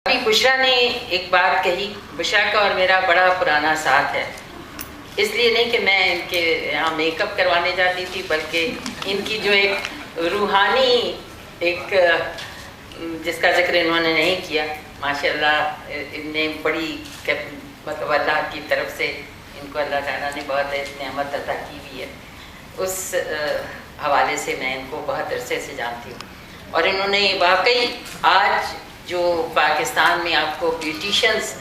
ابھی بشرا نے ایک بات کہی. بشرا کا اور میرا بڑا پرانا ساتھ ہے، اس لیے نہیں کہ میں ان کے یہاں میک اپ کروانے جاتی تھی، بلکہ ان کی جو ایک روحانی ایک جس کا ذکر انہوں نے نہیں کیا، ماشاءاللہ ان نے بڑی مطلب اللہ کی طرف سے ان کو اللہ تعالیٰ نے بہت نعمت عطا کی ہوئی ہے. اس حوالے سے میں ان کو بہت عرصے سے جانتی ہوں، اور انہوں نے واقعی آج جو پاکستان میں آپ کو بیوٹیشنز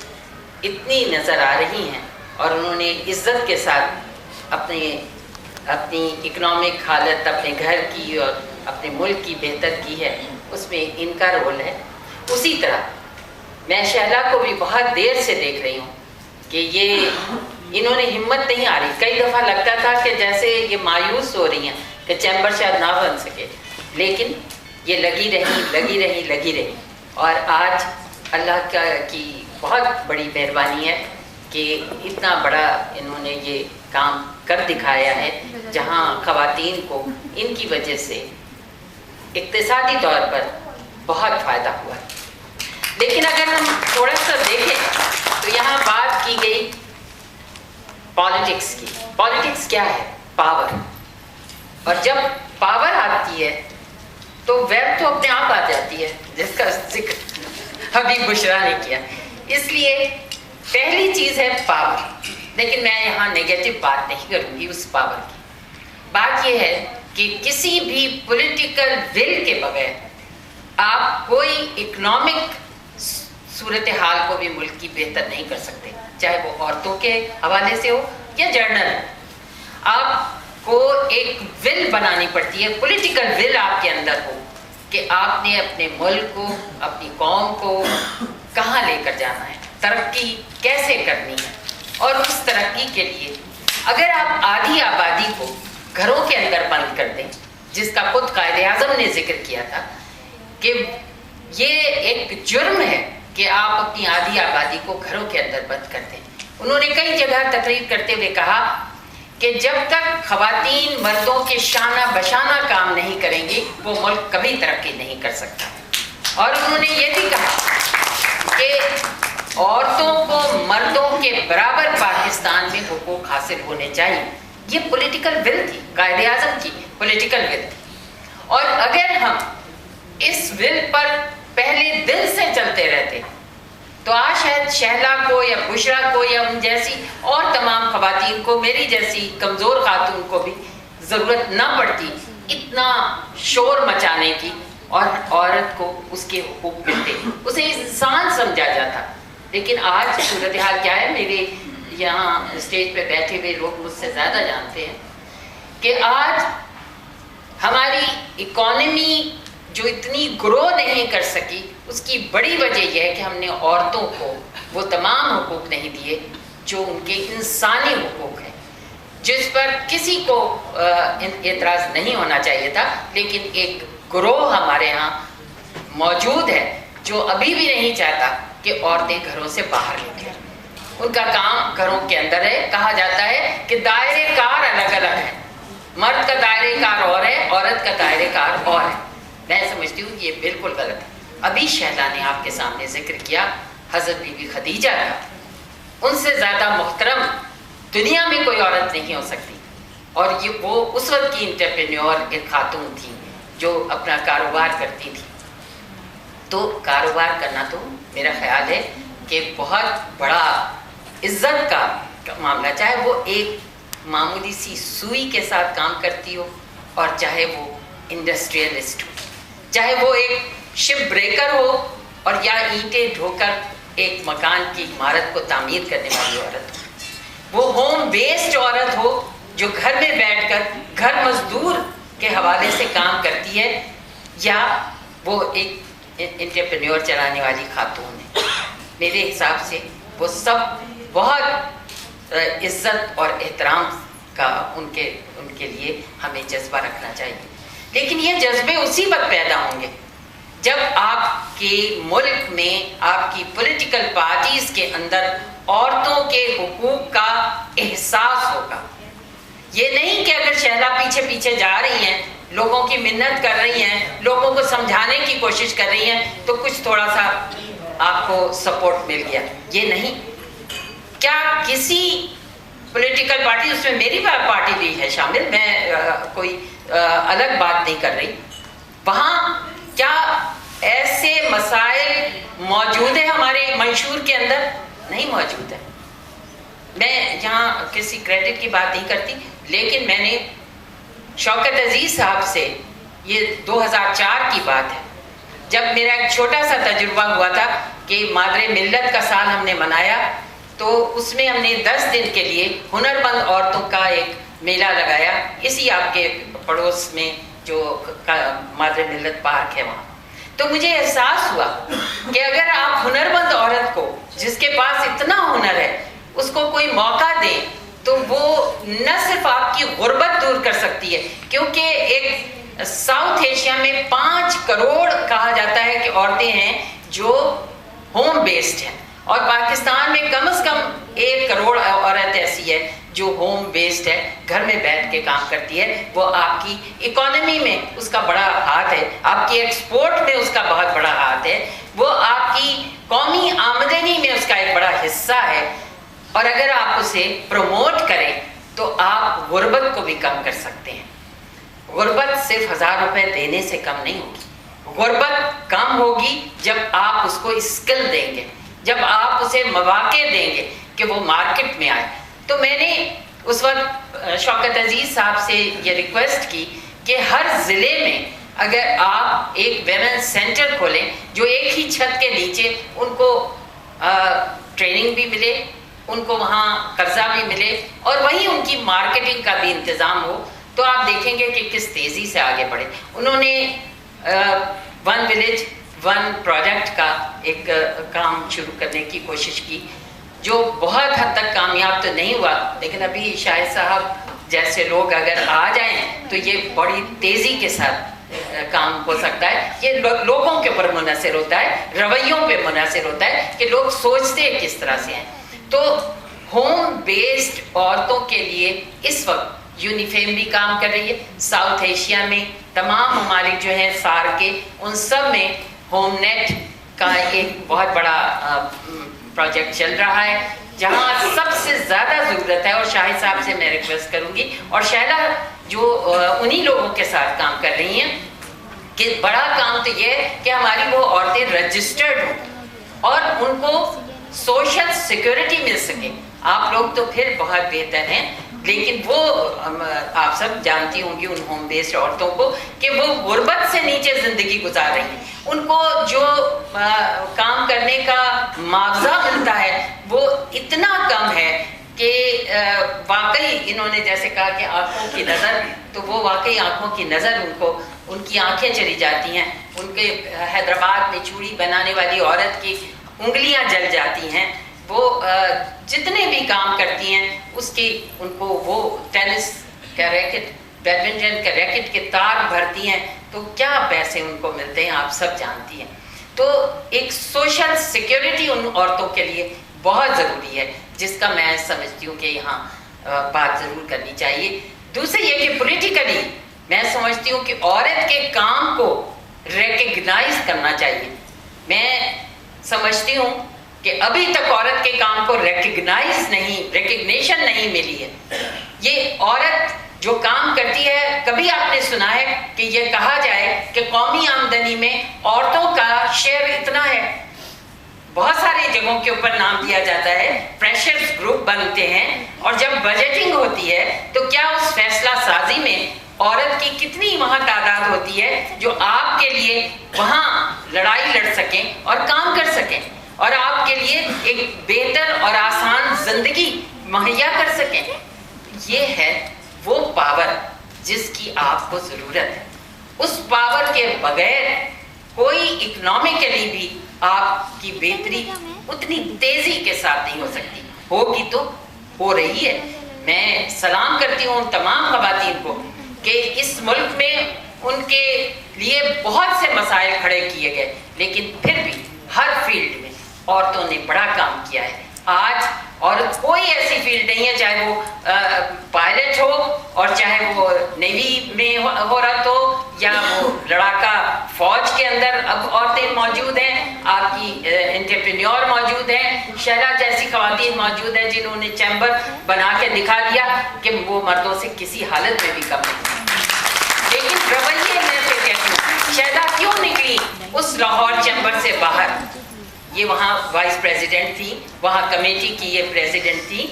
اتنی نظر آ رہی ہیں، اور انہوں نے عزت کے ساتھ اپنی اکنامک حالت اپنے گھر کی اور اپنے ملک کی بہتر کی ہے، اس میں ان کا رول ہے. اسی طرح میں شہلا کو بھی بہت دیر سے دیکھ رہی ہوں کہ انہوں نے ہمت نہیں آ رہی. کئی دفعہ لگتا تھا کہ جیسے یہ مایوس ہو رہی ہیں کہ چیمبر شاید نہ بن سکے، لیکن یہ لگی رہی. اور آج اللہ کی بہت بڑی مہربانی ہے کہ اتنا بڑا انہوں نے یہ کام کر دکھایا ہے، جہاں خواتین کو ان کی وجہ سے اقتصادی طور پر بہت فائدہ ہوا ہے. لیکن اگر ہم تھوڑا سا دیکھیں تو یہاں بات کی گئی پالیٹکس کی. پالیٹکس کیا ہے؟ پاور. اور جب پاور آتی ہے تو ویلتھ تو اپنے آپ آ جاتی ہے، جس کا ذکر ابھی بشرا نے کیا. اس لیے پہلی چیز ہے پاور. لیکن میں یہاں نیگیٹو بات نہیں کروں گی اس پاور کی. بات یہ ہے کہ کسی بھی پولیٹیکل ول کے بغیر آپ کوئی اکنامک صورتحال کو بھی ملک کی بہتر نہیں کر سکتے، چاہے وہ عورتوں کے حوالے سے ہو یا جنرل. آپ کو ایک ول بنانی پڑتی ہے، پولیٹیکل ول آپ کے اندر ہو کہ آپ نے اپنے ملک کو، اپنی قوم کو کہاں لے کر جانا ہے، ترقی کیسے کرنی ہے. اور اس ترقی کے لیے اگر آپ آدھی آبادی کو گھروں کے اندر بند کر دیں، جس کا خود قائد اعظم نے ذکر کیا تھا کہ یہ ایک جرم ہے کہ آپ اپنی آدھی آبادی کو گھروں کے اندر بند کر دیں. انہوں نے کئی جگہ تقریر کرتے ہوئے کہا کہ جب تک خواتین مردوں کے شانہ بشانہ کام نہیں کریں گی، وہ ملک کبھی ترقی نہیں کر سکتا. اور انہوں نے یہ بھی کہا کہ عورتوں کو مردوں کے برابر پاکستان میں حقوق حاصل ہونے چاہیے. یہ پولیٹیکل ول تھی، قائد اعظم کی پولیٹیکل ول تھی. اور اگر ہم اس ول پر پہلے دل سے چلتے رہتے تو آج شاید شہلا کو یا بشرا کو یا ان جیسی اور تمام خواتین کو، میری جیسی کمزور خاتون کو بھی ضرورت نہ پڑتی اتنا شور مچانے کی، اور عورت کو اس کے حقوق ملتے، اسے انسان سمجھا جاتا. لیکن آج صورتحال کیا ہے؟ میرے یہاں اسٹیج پہ بیٹھے ہوئے لوگ مجھ سے زیادہ جانتے ہیں کہ آج ہماری اکانومی جو اتنی گرو نہیں کر سکی، اس کی بڑی وجہ یہ ہے کہ ہم نے عورتوں کو وہ تمام حقوق نہیں دیے جو ان کے انسانی حقوق ہیں، جس پر کسی کو اعتراض نہیں ہونا چاہیے تھا. لیکن ایک گروہ ہمارے ہاں موجود ہے جو ابھی بھی نہیں چاہتا کہ عورتیں گھروں سے باہر نکلیں. ان کا کام گھروں کے اندر ہے. کہا جاتا ہے کہ دائرے کار الگ الگ ہیں، مرد کا دائرے کار اور ہے، عورت کا دائرے کار اور ہے. میں سمجھتی ہوں کہ یہ بالکل غلط ہے. ابھی شہلا نے آپ کے سامنے ذکر کیا حضرت بی بی خدیجہ کا. ان سے زیادہ محترم دنیا میں کوئی عورت نہیں ہو سکتی. اور وہ اس وقت کی انٹرپرینیور ایک خاتون تھی جو اپنا کاروبار کرتی تھی. تو کاروبار کرنا تو میرا خیال ہے کہ بہت بڑا عزت کا معاملہ، چاہے وہ ایک معمولی سی سوئی کے ساتھ کام کرتی ہو، اور چاہے وہ انڈسٹریلسٹ ہو، چاہے وہ ایک شپ بریکر ہو، اور یا اینٹیں ڈھو کر ایک مکان کی عمارت کو تعمیر کرنے والی عورت ہو، وہ ہوم بیسڈ عورت ہو جو گھر میں بیٹھ کر گھر مزدور کے حوالے سے کام کرتی ہے، یا وہ ایک انٹرپرینیور چلانے والی خاتون ہے. میرے حساب سے وہ سب بہت عزت اور احترام کا ان کے لیے ہمیں جذبہ رکھنا چاہیے. لیکن یہ جذبے اسی وقت پیدا ہوں گے جب آپ کے ملک میں آپ کی پولیٹیکل پارٹیز کے اندر عورتوں کے حقوق کا احساس ہوگا. یہ نہیں کہ اگر شہلا پیچھے پیچھے جا رہی ہیں، لوگوں کی منت کر رہی ہیں، لوگوں کو سمجھانے کی کوشش کر رہی ہیں، تو کچھ تھوڑا سا آپ کو سپورٹ مل گیا، یہ نہیں. کیا کسی پولیٹیکل پارٹی، اس میں میری پارٹی بھی ہے شامل، میں کوئی الگ بات نہیں کر رہی، وہاں کیا ایسے مسائل موجود ہیں ہمارے منشور کے اندر؟ نہیں موجود ہے. میں یہاں کسی کریڈٹ کی بات نہیں کرتی، لیکن میں نے شوکت عزیز صاحب سے، یہ 2004 کی بات ہے، جب میرا ایک چھوٹا سا تجربہ ہوا تھا کہ مادر ملت کا سال ہم نے منایا، تو اس میں ہم نے 10 دن کے لیے ہنرمند عورتوں کا ایک میلہ لگایا اسی آپ کے پڑوس میں جو مادر ملت پارک ہے وہاں. تو مجھے احساس ہوا کہ اگر آپ ہنرمند عورت کو، جس کے پاس اتنا ہنر ہے، اس کو کوئی موقع دیں تو وہ نہ صرف آپ کی غربت دور کر سکتی ہے، کیونکہ ایک ساؤتھ ایشیا میں 5 کروڑ کہا جاتا ہے کہ عورتیں ہیں جو ہوم بیسڈ ہیں، اور پاکستان میں کم از کم 1 کروڑ عورت ایسی ہے جو ہوم بیسڈ ہے، گھر میں بیٹھ کے کام کرتی ہے. وہ آپ کی اکانومی میں اس کا بڑا ہاتھ ہے، آپ کی ایکسپورٹ میں اس کا بہت بڑا ہاتھ ہے، وہ آپ کی قومی آمدنی میں اس کا ایک بڑا حصہ ہے. اور اگر آپ اسے پروموٹ کریں تو آپ غربت کو بھی کم کر سکتے ہیں. غربت صرف 1000 روپے دینے سے کم نہیں ہوگی، غربت کم ہوگی جب آپ اس کو اسکل دیں گے، جب آپ اسے مواقع دیں گے کہ وہ مارکیٹ میں آئے. تو میں نے اس وقت شوکت عزیز صاحب سے یہ ریکویسٹ کی کہ ہر ضلع میں اگر آپ ایک ویمن سینٹر کھولیں جو ایک ہی چھت کے نیچے ان کو ٹریننگ بھی ملے، ان کو وہاں قرضہ بھی ملے، اور وہیں ان کی مارکیٹنگ کا بھی انتظام ہو، تو آپ دیکھیں گے کہ کس تیزی سے آگے بڑھے. انہوں نے 1 ولیج 1 پروجیکٹ کا ایک کام شروع کرنے کی کوشش کی، جو بہت حد تک کامیاب تو نہیں ہوا، لیکن ابھی شاہد صاحب جیسے لوگ اگر آ جائیں تو یہ بڑی تیزی کے ساتھ کام ہو سکتا ہے. یہ لوگوں کے اوپر منحصر ہوتا ہے، رویوں پہ منحصر ہوتا ہے کہ لوگ سوچتے کس طرح سے ہیں. تو ہوم بیسڈ عورتوں کے لیے اس وقت یونیفیم بھی کام کر رہی ہے. ساؤتھ ایشیا میں تمام ممالک جو ہیں سار کے، ان سب میں ہوم نیٹ کا ایک بہت بڑا پروجیکٹ چل رہا ہے، جہاں سب سے زیادہ ضرورت ہے. اور شاہد صاحب سے میں ریکویسٹ کروں گی، اور شہلا جو انہی لوگوں کے ساتھ کام کر رہی ہیں، کہ بڑا کام تو یہ ہے کہ ہماری وہ عورتیں رجسٹرڈ ہوں اور ان کو سوشل سیکورٹی مل سکے. آپ لوگ تو پھر بہت بہتر ہیں، لیکن وہ آپ سب جانتی ہوں گی ان ہوم بیسڈ عورتوں کو کہ وہ غربت سے نیچے زندگی گزار رہی ہیں. ان کو جو کام کرنے کا معاوضہ ملتا ہے وہ اتنا کم ہے کہ واقعی انہوں نے جیسے کہا کہ آنکھوں کی نظر، تو وہ واقعی آنکھوں کی نظر ان کی آنکھیں چلی جاتی ہیں. ان کے حیدرآباد میں چوڑی بنانے والی عورت کی انگلیاں جل جاتی ہیں. وہ جتنے بھی کام کرتی ہیں اس کی ان کو وہ ٹینس کا ریکٹ، بیڈمنٹن کا ریکٹ کے تار بھرتی ہیں تو کیا پیسے ان کو ملتے ہیں آپ سب جانتی ہیں. تو ایک سوشل سیکیورٹی ان عورتوں کے لیے بہت ضروری ہے، جس کا میں سمجھتی ہوں کہ یہاں بات ضرور کرنی چاہیے. دوسری یہ کہ پولیٹیکلی میں سمجھتی ہوں کہ عورت کے کام کو ریکگنائز کرنا چاہیے. میں سمجھتی ہوں کہ ابھی تک عورت کے کام کو ریکگنیشن نہیں ملی ہے. یہ عورت جو کام کرتی ہے، کبھی آپ نے سنا ہے کہ یہ کہا جائے کہ قومی آمدنی میں عورتوں کا شیئر اتنا ہے؟ بہت ساری جگہوں کے اوپر نام دیا جاتا ہے، پریشرز گروپ بنتے ہیں، اور جب بجٹنگ ہوتی ہے تو کیا اس فیصلہ سازی میں عورت کی کتنی وہاں تعداد ہوتی ہے جو آپ کے لیے وہاں لڑائی لڑ سکیں اور کام کر سکیں، اور آپ کے لیے ایک بہتر اور آسان زندگی مہیا کر سکیں. یہ ہے وہ پاور جس کی آپ کو ضرورت ہے. اس پاور کے بغیر کوئی اکنامکلی بھی آپ کی بہتری اتنی تیزی کے ساتھ نہیں ہو سکتی. ہوگی تو ہو رہی ہے. میں سلام کرتی ہوں ان تمام خواتین کو کہ اس ملک میں ان کے لیے بہت سے مسائل کھڑے کیے گئے، لیکن پھر بھی ہر فیلڈ میں عورتوں نے بڑا کام کیا ہے. آج عورت کوئی ایسی فیلڈ نہیں ہے، چاہے وہ پائلٹ ہو اور چاہے وہ نیوی میں عورت ہو یا وہ لڑاکا فوج کے اندر اب عورتیں موجود ہیں، آپ کی انٹرپرینیور موجود ہیں، شہلا جیسی خواتین موجود ہیں جنہوں نے چیمبر بنا کے دکھا دیا کہ وہ مردوں سے کسی حالت میں بھی کم نہیں۔ لیکن رویے میں سے کہتی ہوں، شہلا کیوں نکلی اس لاہور چیمبر سے باہر؟ یہ وہاں وائس پریزیڈنٹ تھی، وہاں کمیٹی کی یہ پریزیڈنٹ تھی،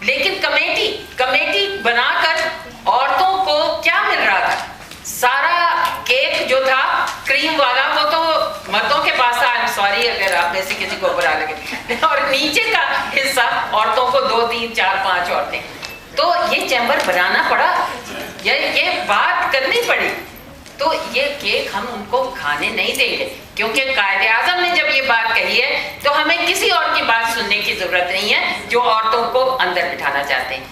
لیکن کمیٹی بنا کر عورتوں کو کیا مل رہا تھا؟ سارا کیک جو تھا کریم والا وہ تو مردوں کے پاس تھا، سوری اگر آپ میں سے کسی کو برا لگے، اور نیچے کا حصہ عورتوں کو 2 3 4 5 عورتیں۔ تو یہ چیمبر بنانا پڑا، یہ بات کرنی پڑی، تو یہ کیک ہم ان کو کھانے نہیں دیں گے، کیونکہ قائد اعظم نے جب یہ بات کہی ہے تو ہمیں کسی اور کی بات سننے کی ضرورت نہیں ہے جو عورتوں کو اندر بٹھانا چاہتے ہیں۔